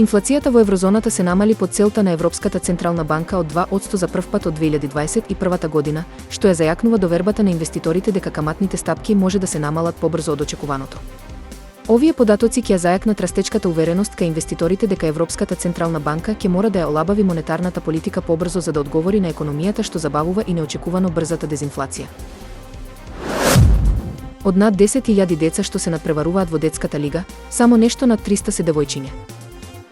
Инфлацијата во еврозоната се намали под целта на Европската централна банка од 2% за прв пат од 2021 година, што ја зајакнува довербата на инвеститорите дека каматните стапки може да се намалат побрзо од очекуваното. Овие податоци ќе ја зајакнат растечката увереност кај инвеститорите дека Европската централна банка ќе мора да ја олабави монетарната политика побрзо за да одговори на економијата што забавува и неочекувано брзата дезинфлација. Од над 10.000 деца што се надпреваруваат во детската лига, само нешто над 300 се девојчиња.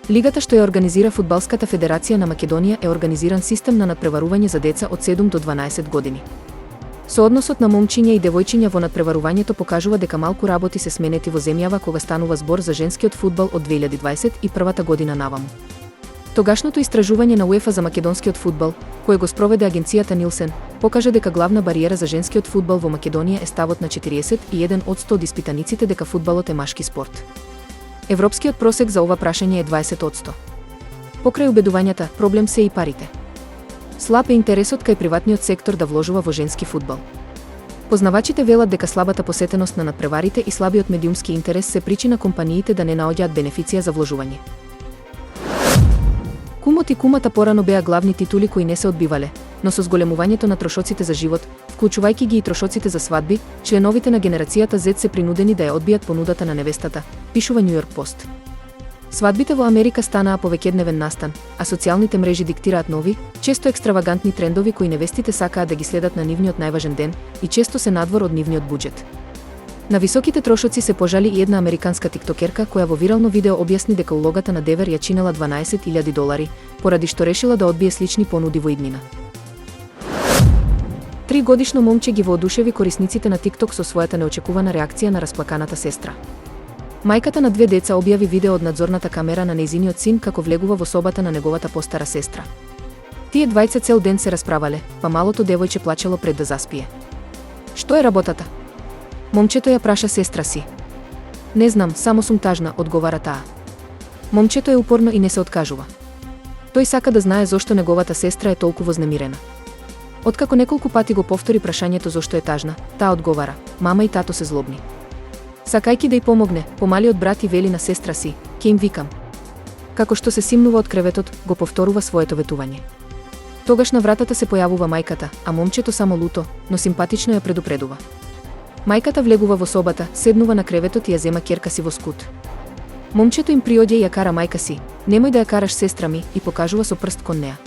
Лигата што ја организира Фудбалската федерација на Македонија е организиран систем на надпреварување за деца од 7 до 12 години. Соодносот на момчиња и девојчиња во надпреварувањето покажува дека малку работи се сменети во земјава кога станува збор за женскиот фудбал од 2021 година наваму. Тогашното истражување на УЕФА за македонскиот фудбал, кое го спроведе агенцијата Нилсен, покажа дека главна бариера за женскиот фудбал во Македонија е ставот на 41% од испитаниците дека фудбалот е машки спорт. Европскиот просек за ова прашање е 20%. Покрај убедувањата, проблем се и парите. Слаб е интересот кај приватниот сектор да вложува во женски фудбал. Познавачите велат дека слабата посетеност на надпреварите и слабиот медиумски интерес се причина компаниите да не наоѓаат бенефиција за вложување. Кумот и кумата порано беа главни титули кои не се одбивале, но со зголемувањето на трошоците за живот, вклучувајќи ги и трошоците за свадби, членовите на генерацијата Z се принудени да ја одбијат понудата на невестата, пишува Нью Йорк Пост. Свадбите во Америка станаа повеќедневен настан, а социјалните мрежи диктираат нови, често екстравагантни трендови кои невестите сакаат да ги следат на нивниот најважен ден и често се надвор од нивниот буџет. На високите трошоци се пожали и една американска тиктокерка која во вирално видео објасни дека улогата на девер ја чинела $12,000, поради што решила да одбие слични понуди во иднина. 3-годишно момче ги воодушеви корисниците на TikTok со својата неочекувана реакција на расплаканата сестра. Мајката на 2 деца објави видео од надзорната камера на нејзиниот син како влегува во собата на неговата постара сестра. Тие двајца цел ден се расправале, па малото девојче плачело пред да заспие. Што е работата? Момчето ја праша сестра си. Не знам, само сум тажна, одговара таа. Момчето е упорно и не се откажува. Тој сака да знае зошто неговата сестра е толку вознемирена. Откако неколку пати го повтори прашањето зошто е тажна, таа одговара: мама и тато се злобни. Сакајќи да й помогне, помалиот брат и вели на сестра си: ќе им викам. Како што се симнува од креветот, го повторува своето ветување. Тогаш на вратата се појавува мајката, а момчето само луто, но симпатично ја предупредува. Мајката влегува во собата, седнува на креветот и ја зема ќерка си во скут. Момчето им приоѓа и ја кара мајка си: немој да ја караш сестра ми, и покажува со прст кон неа.